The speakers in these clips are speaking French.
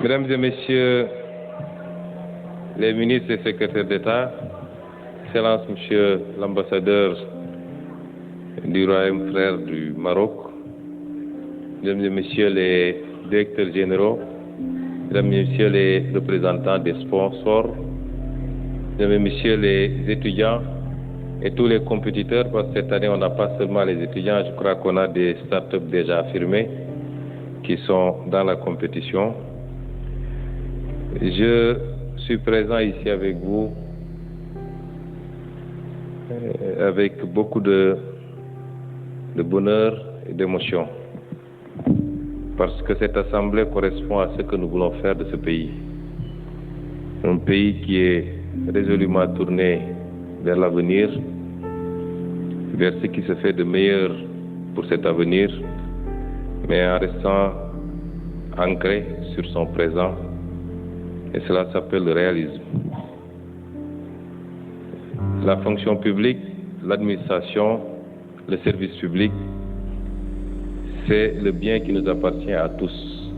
Mesdames et Messieurs les ministres et secrétaires d'État, Excellence Monsieur l'ambassadeur du Royaume frère du Maroc, Mesdames et Messieurs les directeurs généraux, Mesdames et Messieurs les représentants des sponsors, Mesdames et Messieurs les étudiants et tous les compétiteurs, parce que cette année on n'a pas seulement les étudiants, je crois qu'on a des startups déjà affirmées qui sont dans la compétition. Je suis présent ici avec vous avec beaucoup de bonheur et d'émotion, parce que cette assemblée correspond à ce que nous voulons faire de ce pays. Un pays qui est résolument tourné vers l'avenir, vers ce qui se fait de meilleur pour cet avenir, mais en restant ancré sur son présent, et cela s'appelle le réalisme. La fonction publique, l'administration, le service public, c'est le bien qui nous appartient à tous.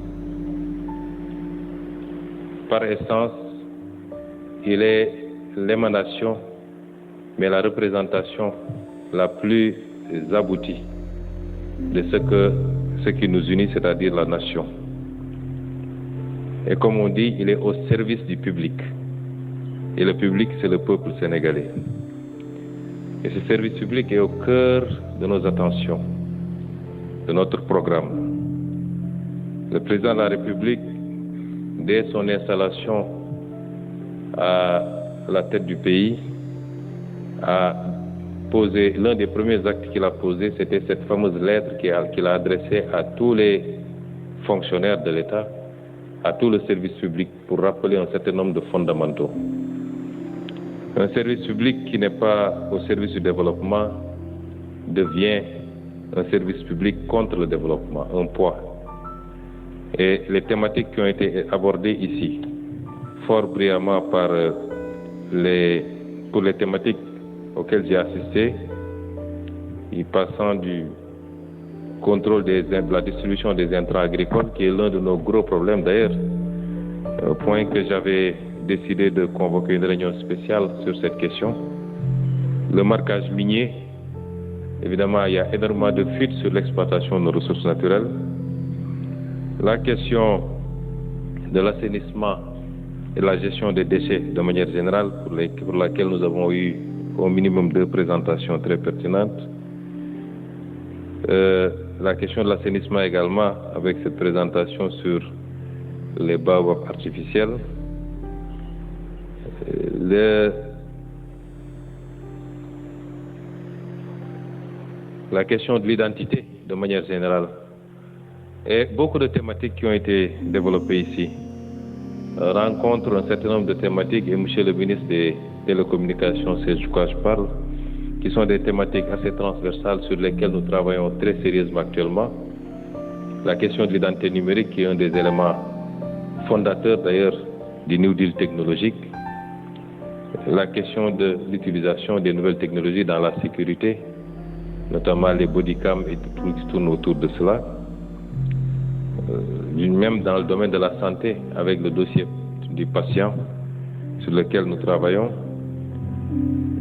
Par essence, il est l'émanation, mais la représentation la plus aboutie de ce qui nous unit, c'est-à-dire la nation. Et comme on dit, il est au service du public. Et le public, c'est le peuple sénégalais. Et ce service public est au cœur de nos attentions, de notre programme. Le président de la République, dès son installation à la tête du pays, a posé, l'un des premiers actes qu'il a posé, c'était cette fameuse lettre qu'il a adressée à tous les fonctionnaires de l'État, à tout le service public, pour rappeler un certain nombre de fondamentaux. Un service public qui n'est pas au service du développement devient un service public contre le développement, un poids. Et les thématiques qui ont été abordées ici, fort brillamment pour les thématiques auxquelles j'ai assisté, y passant du contrôle de la distribution des intrants agricoles, qui est l'un de nos gros problèmes d'ailleurs, au point que j'avais décidé de convoquer une réunion spéciale sur cette question. Le marquage minier, évidemment, il y a énormément de fuites sur l'exploitation de nos ressources naturelles. La question de l'assainissement et de la gestion des déchets de manière générale, pour laquelle nous avons eu au minimum 2 présentations très pertinentes. La question de l'assainissement également, avec cette présentation sur les baobabs artificiels. La question de l'identité de manière générale. Et beaucoup de thématiques qui ont été développées ici rencontrent un certain nombre de thématiques, et monsieur le ministre des Télécommunications, c'est de quoi je parle, qui sont des thématiques assez transversales sur lesquelles nous travaillons très sérieusement actuellement. La question de l'identité numérique, qui est un des éléments fondateurs d'ailleurs du New Deal technologique. La question de l'utilisation des nouvelles technologies dans la sécurité, notamment les bodycams et tout ce qui tourne autour de cela. Même dans le domaine de la santé, avec le dossier du patient sur lequel nous travaillons.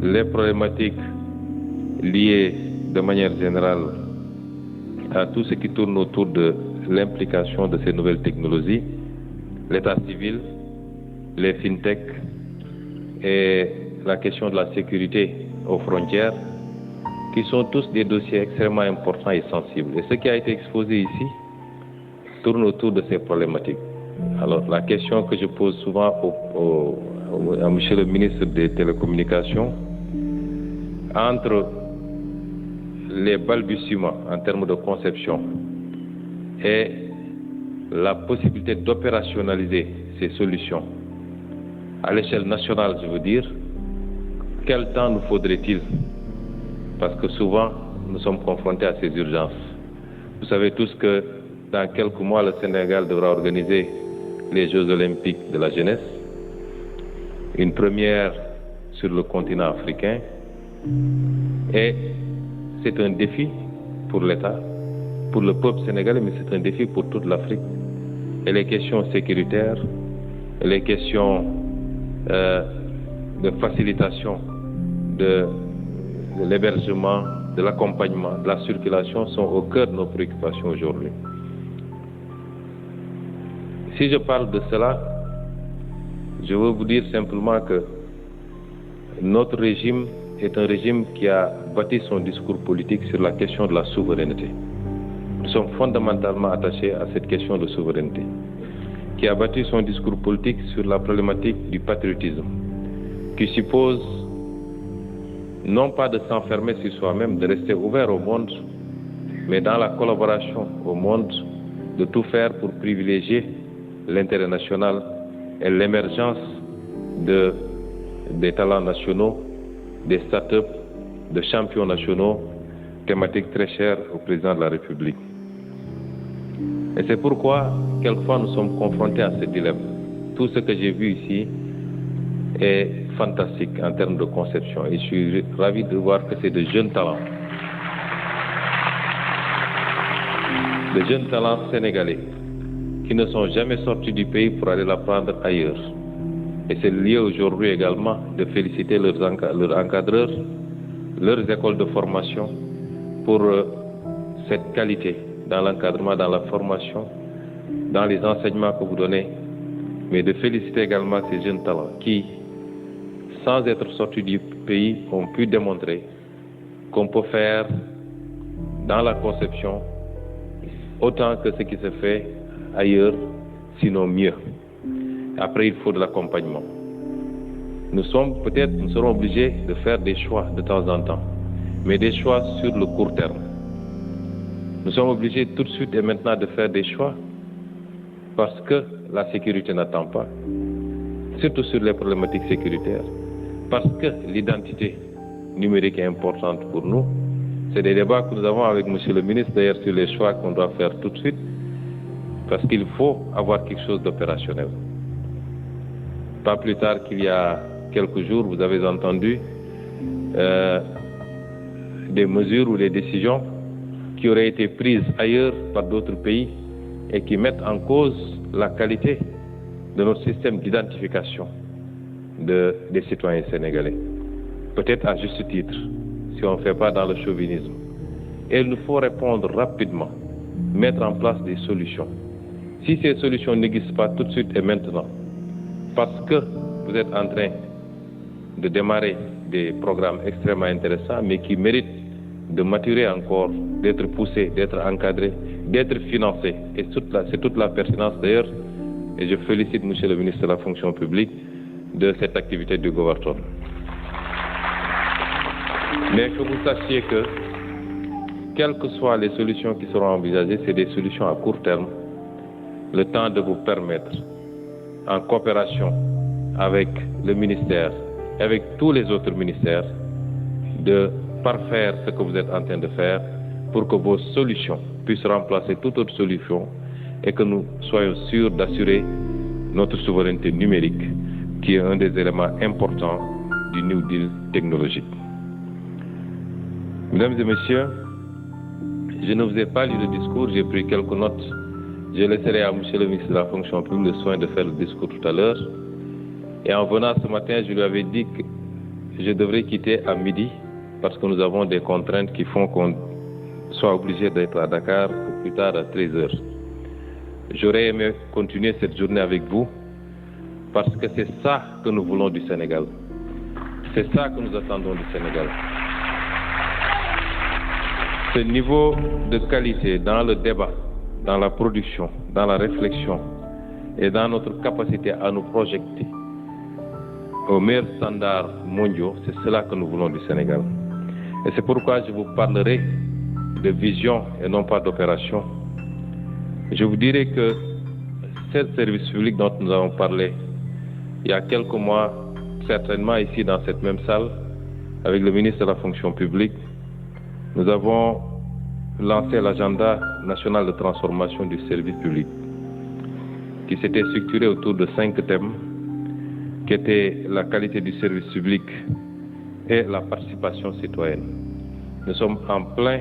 Les problématiques liées de manière générale à tout ce qui tourne autour de l'implication de ces nouvelles technologies, l'état civil, les fintech et la question de la sécurité aux frontières, qui sont tous des dossiers extrêmement importants et sensibles. Et ce qui a été exposé ici tourne autour de ces problématiques. Alors, la question que je pose souvent à monsieur le ministre des Télécommunications, entre les balbutiements en termes de conception et la possibilité d'opérationnaliser ces solutions à l'échelle nationale, je veux dire, quel temps nous faudrait-il? Parce que souvent, nous sommes confrontés à ces urgences. Vous savez tous que dans quelques mois, le Sénégal devra organiser les Jeux olympiques de la jeunesse, une première sur le continent africain, et c'est un défi pour l'État, pour le peuple sénégalais, mais c'est un défi pour toute l'Afrique. et les questions sécuritaires, et les questions de facilitation de l'hébergement, de l'accompagnement, de la circulation sont au cœur de nos préoccupations aujourd'hui. Si je parle de cela, je veux vous dire simplement que notre régime est un régime qui a bâti son discours politique sur la question de la souveraineté. Nous sommes fondamentalement attachés à cette question de souveraineté, qui a bâti son discours politique sur la problématique du patriotisme, qui suppose non pas de s'enfermer sur soi-même, de rester ouvert au monde, mais dans la collaboration au monde, de tout faire pour privilégier l'intérêt national et l'émergence des talents nationaux, des start-up, de champions nationaux, thématiques très chères au président de la République. Et c'est pourquoi, quelquefois, nous sommes confrontés à ce dilemme. Tout ce que j'ai vu ici est fantastique en termes de conception. Et je suis ravi de voir que c'est de jeunes talents. De jeunes talents sénégalais qui ne sont jamais sortis du pays pour aller l'apprendre ailleurs. Et c'est lié aujourd'hui également de féliciter leurs encadreurs, leurs écoles de formation pour cette qualité dans l'encadrement, dans la formation, dans les enseignements que vous donnez, mais de féliciter également ces jeunes talents qui, sans être sortis du pays, ont pu démontrer qu'on peut faire dans la conception autant que ce qui se fait ailleurs, sinon mieux. Après, il faut de l'accompagnement. Nous serons obligés de faire des choix de temps en temps, mais des choix sur le court terme. Nous sommes obligés tout de suite et maintenant de faire des choix parce que la sécurité n'attend pas, surtout sur les problématiques sécuritaires, parce que l'identité numérique est importante pour nous. C'est des débats que nous avons avec M. le ministre d'ailleurs sur les choix qu'on doit faire tout de suite, parce qu'il faut avoir quelque chose d'opérationnel. Pas plus tard qu'il y a quelques jours, vous avez entendu des mesures ou des décisions qui auraient été prises ailleurs par d'autres pays et qui mettent en cause la qualité de notre système d'identification des citoyens sénégalais. Peut-être à juste titre, si on ne fait pas dans le chauvinisme. Et il nous faut répondre rapidement, mettre en place des solutions. Si ces solutions n'existent pas tout de suite et maintenant, parce que vous êtes en train de démarrer des programmes extrêmement intéressants, mais qui méritent de maturer encore, d'être poussés, d'être encadrés, d'être financés. Et c'est toute la pertinence d'ailleurs, et je félicite M. le ministre de la fonction publique de cette activité du gouvernement. Mais que vous sachiez que, quelles que soient les solutions qui seront envisagées, c'est des solutions à court terme, le temps de vous permettre, en coopération avec le ministère et avec tous les autres ministères, de parfaire ce que vous êtes en train de faire pour que vos solutions puissent remplacer toute autre solution et que nous soyons sûrs d'assurer notre souveraineté numérique, qui est un des éléments importants du New Deal technologique. Mesdames et messieurs, je ne vous ai pas lu le discours, j'ai pris quelques notes. Je laisserai à M. le ministre de la fonction publique le soin de faire le discours tout à l'heure. Et en venant ce matin, je lui avais dit que je devrais quitter à midi parce que nous avons des contraintes qui font qu'on soit obligé d'être à Dakar ou plus tard à 13h. J'aurais aimé continuer cette journée avec vous parce que c'est ça que nous voulons du Sénégal. C'est ça que nous attendons du Sénégal. Ce niveau de qualité dans le débat, dans la production, dans la réflexion et dans notre capacité à nous projeter aux meilleurs standards mondiaux, c'est cela que nous voulons du Sénégal. Et c'est pourquoi je vous parlerai de vision et non pas d'opération. Je vous dirai que ce service public dont nous avons parlé il y a quelques mois, certainement ici dans cette même salle, avec le ministre de la fonction publique, nous avons lancé l'agenda national de transformation du service public, qui s'était structuré autour de 5 thèmes, qui étaient la qualité du service public et la participation citoyenne. Nous sommes en plein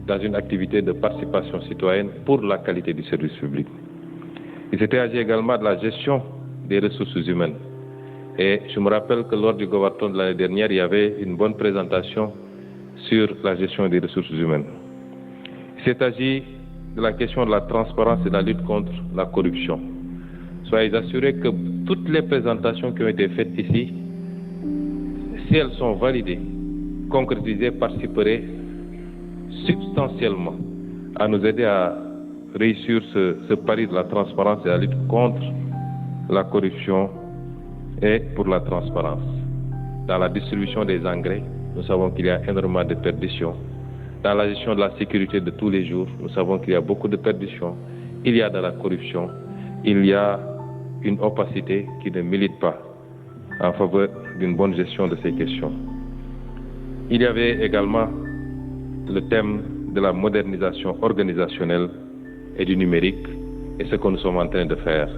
dans une activité de participation citoyenne pour la qualité du service public. Il s'était agi également de la gestion des ressources humaines. Et je me rappelle que lors du Govarton de l'année dernière, il y avait une bonne présentation sur la gestion des ressources humaines. Il s'est agi de la question de la transparence et de la lutte contre la corruption. Soyez assurés que toutes les présentations qui ont été faites ici, si elles sont validées, concrétisées, participeraient substantiellement à nous aider à réussir ce pari de la transparence et de la lutte contre la corruption et pour la transparence. Dans la distribution des engrais, nous savons qu'il y a énormément de perditions. Dans la gestion de la sécurité de tous les jours, nous savons qu'il y a beaucoup de perditions. Il y a de la corruption, il y a une opacité qui ne milite pas en faveur d'une bonne gestion de ces questions. Il y avait également le thème de la modernisation organisationnelle et du numérique et ce que nous sommes en train de faire.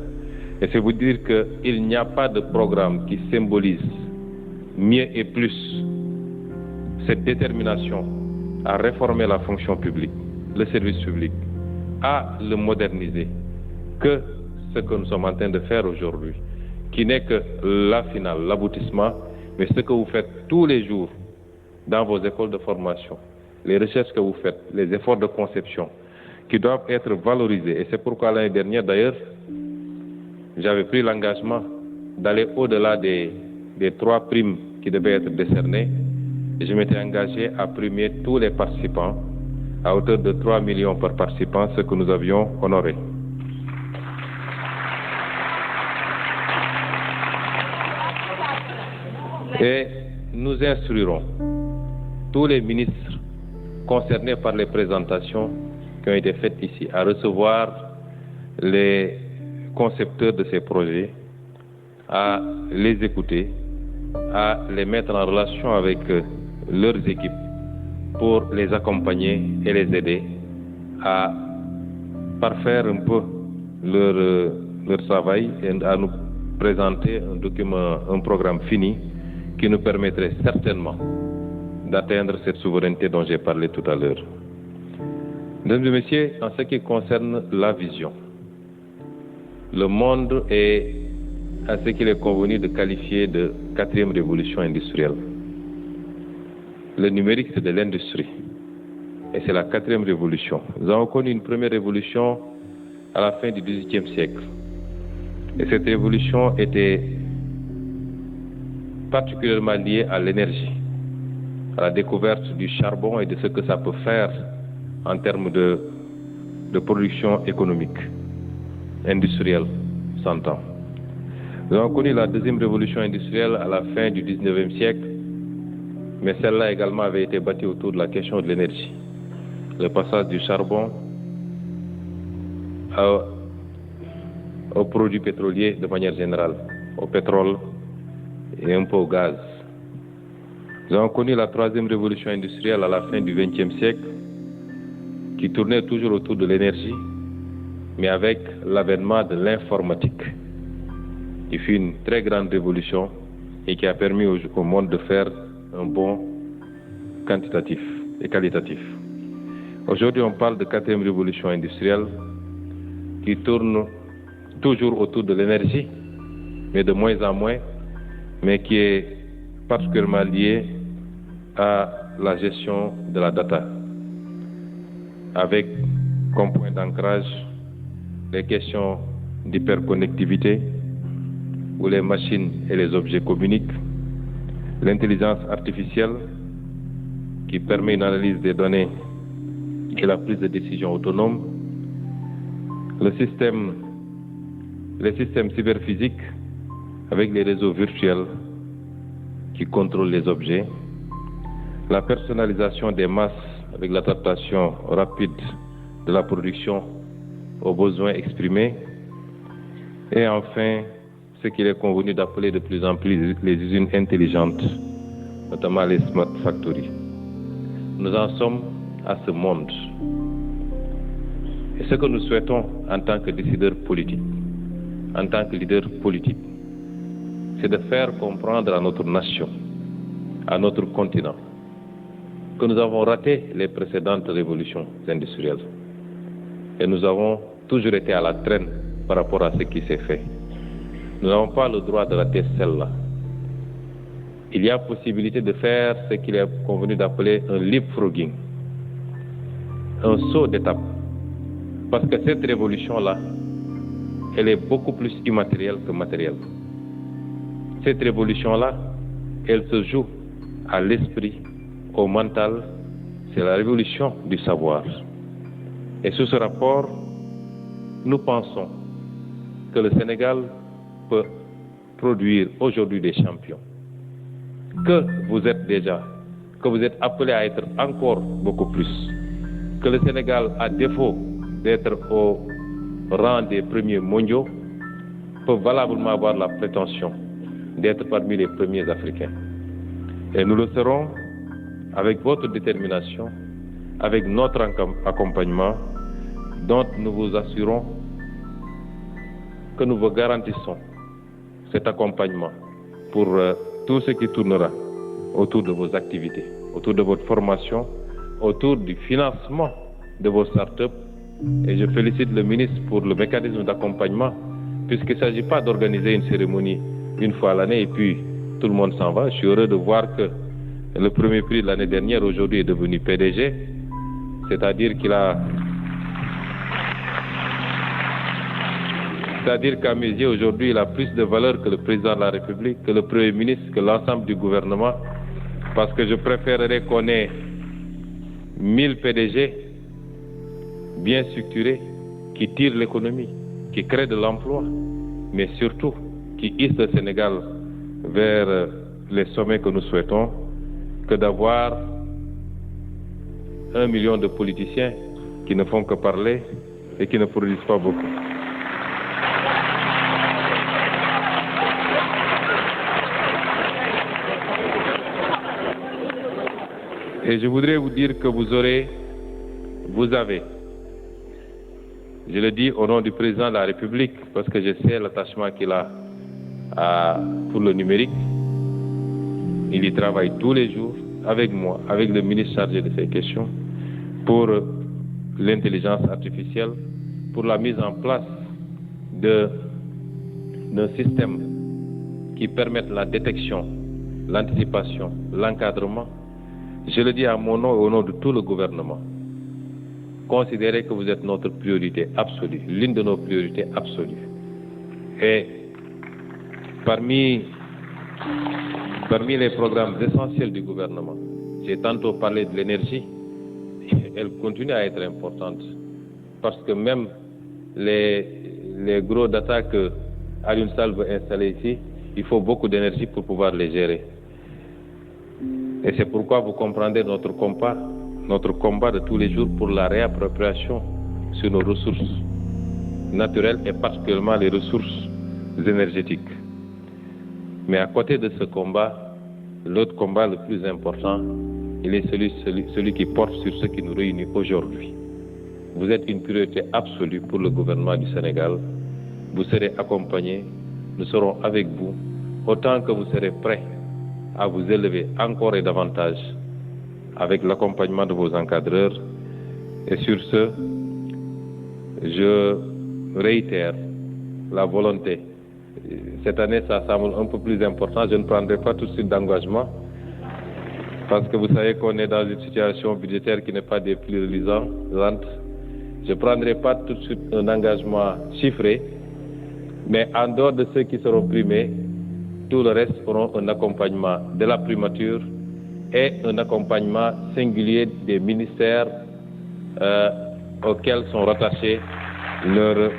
Et c'est vous dire qu'il n'y a pas de programme qui symbolise mieux et plus cette détermination à réformer la fonction publique, le service public, à le moderniser, que ce que nous sommes en train de faire aujourd'hui, qui n'est que la finale, l'aboutissement, mais ce que vous faites tous les jours dans vos écoles de formation, les recherches que vous faites, les efforts de conception, qui doivent être valorisés. Et c'est pourquoi l'année dernière, d'ailleurs, j'avais pris l'engagement d'aller au-delà des 3 primes qui devaient être décernées. Et je m'étais engagé à primer tous les participants à hauteur de 3 millions par participant, ce que nous avions honoré. Et nous instruirons tous les ministres concernés par les présentations qui ont été faites ici à recevoir les concepteurs de ces projets, à les écouter, à les mettre en relation avec leurs équipes pour les accompagner et les aider à parfaire un peu leur travail et à nous présenter un document, un programme fini qui nous permettrait certainement d'atteindre cette souveraineté dont j'ai parlé tout à l'heure. Mesdames et messieurs, en ce qui concerne la vision, le monde est à ce qu'il est convenu de qualifier de 4e révolution industrielle. Le numérique, c'est de l'industrie. Et c'est la 4e révolution. Nous avons connu une première révolution à la fin du XVIIIe siècle. Et cette révolution était particulièrement liée à l'énergie, à la découverte du charbon et de ce que ça peut faire en termes de production économique, industrielle, s'entend. Nous avons connu la 2e révolution industrielle à la fin du XIXe siècle, mais celle-là également avait été bâtie autour de la question de l'énergie. Le passage du charbon aux produits pétroliers de manière générale, au pétrole et un peu au gaz. Nous avons connu la 3e révolution industrielle à la fin du XXe siècle, qui tournait toujours autour de l'énergie, mais avec l'avènement de l'informatique, qui fut une très grande révolution et qui a permis au monde de faire un bond quantitatif et qualitatif. Aujourd'hui, on parle de 4e révolution industrielle qui tourne toujours autour de l'énergie, mais de moins en moins, mais qui est particulièrement liée à la gestion de la data, avec comme point d'ancrage les questions d'hyperconnectivité, où les machines et les objets communiquent, l'intelligence artificielle qui permet une analyse des données et la prise de décision autonome, les systèmes cyberphysiques avec les réseaux virtuels qui contrôlent les objets, la personnalisation des masses avec l'adaptation rapide de la production aux besoins exprimés, et enfin ce qu'il est convenu d'appeler de plus en plus les usines intelligentes, notamment les smart factories. Nous en sommes à ce monde. Et ce que nous souhaitons en tant que décideurs politiques, en tant que leaders politiques, c'est de faire comprendre à notre nation, à notre continent, que nous avons raté les précédentes révolutions industrielles. Et nous avons toujours été à la traîne par rapport à ce qui s'est fait. Nous n'avons pas le droit de rater celle-là. Il y a possibilité de faire ce qu'il est convenu d'appeler un leapfrogging, un saut d'étape. Parce que cette révolution-là, elle est beaucoup plus immatérielle que matérielle. Cette révolution-là, elle se joue à l'esprit, au mental. C'est la révolution du savoir. Et sous ce rapport, nous pensons que le Sénégal peut produire aujourd'hui des champions. Que vous êtes déjà, que vous êtes appelés à être encore beaucoup plus. Que le Sénégal, à défaut d'être au rang des premiers mondiaux, peut valablement avoir la prétention d'être parmi les premiers Africains. Et nous le serons avec votre détermination, avec notre accompagnement, dont nous vous assurons que nous vous garantissons cet accompagnement pour tout ce qui tournera autour de vos activités, autour de votre formation, autour du financement de vos startups. Et je félicite le ministre pour le mécanisme d'accompagnement, puisqu'il ne s'agit pas d'organiser une cérémonie une fois à l'année et puis tout le monde s'en va. Je suis heureux de voir que le premier prix de l'année dernière aujourd'hui est devenu PDG, c'est-à-dire qu'à mes yeux aujourd'hui il a plus de valeur que le président de la République, que le Premier ministre, que l'ensemble du gouvernement, parce que je préférerais qu'on ait 1000 PDG bien structurés, qui tirent l'économie, qui créent de l'emploi, mais surtout qui hissent le Sénégal vers les sommets que nous souhaitons, que d'avoir 1 million de politiciens qui ne font que parler et qui ne produisent pas beaucoup. Et je voudrais vous dire que vous avez, je le dis au nom du président de la République, parce que je sais l'attachement qu'il a pour le numérique. Il y travaille tous les jours avec moi, avec le ministre chargé de ces questions, pour l'intelligence artificielle, pour la mise en place d'un système qui permette la détection, l'anticipation, l'encadrement. Je le dis à mon nom et au nom de tout le gouvernement. Considérez que vous êtes notre priorité absolue, l'une de nos priorités absolues. Et parmi les programmes essentiels du gouvernement, j'ai tantôt parlé de l'énergie, elle continue à être importante, parce que même les gros data que Alioune Sall veut installer ici, il faut beaucoup d'énergie pour pouvoir les gérer. Et c'est pourquoi vous comprendrez notre combat de tous les jours pour la réappropriation sur nos ressources naturelles et particulièrement les ressources énergétiques. Mais à côté de ce combat, l'autre combat le plus important, il est celui qui porte sur ce qui nous réunit aujourd'hui. Vous êtes une priorité absolue pour le gouvernement du Sénégal. Vous serez accompagnés, nous serons avec vous, autant que vous serez prêts à vous élever encore et davantage avec l'accompagnement de vos encadreurs. Et sur ce, je réitère la volonté. Cette année, ça semble un peu plus important. Je ne prendrai pas tout de suite d'engagement parce que vous savez qu'on est dans une situation budgétaire qui n'est pas des plus reluisantes. Je ne prendrai pas tout de suite un engagement chiffré, mais en dehors de ceux qui seront primés, tout le reste auront un accompagnement de la primature et un accompagnement singulier des ministères auxquels sont rattachés leurs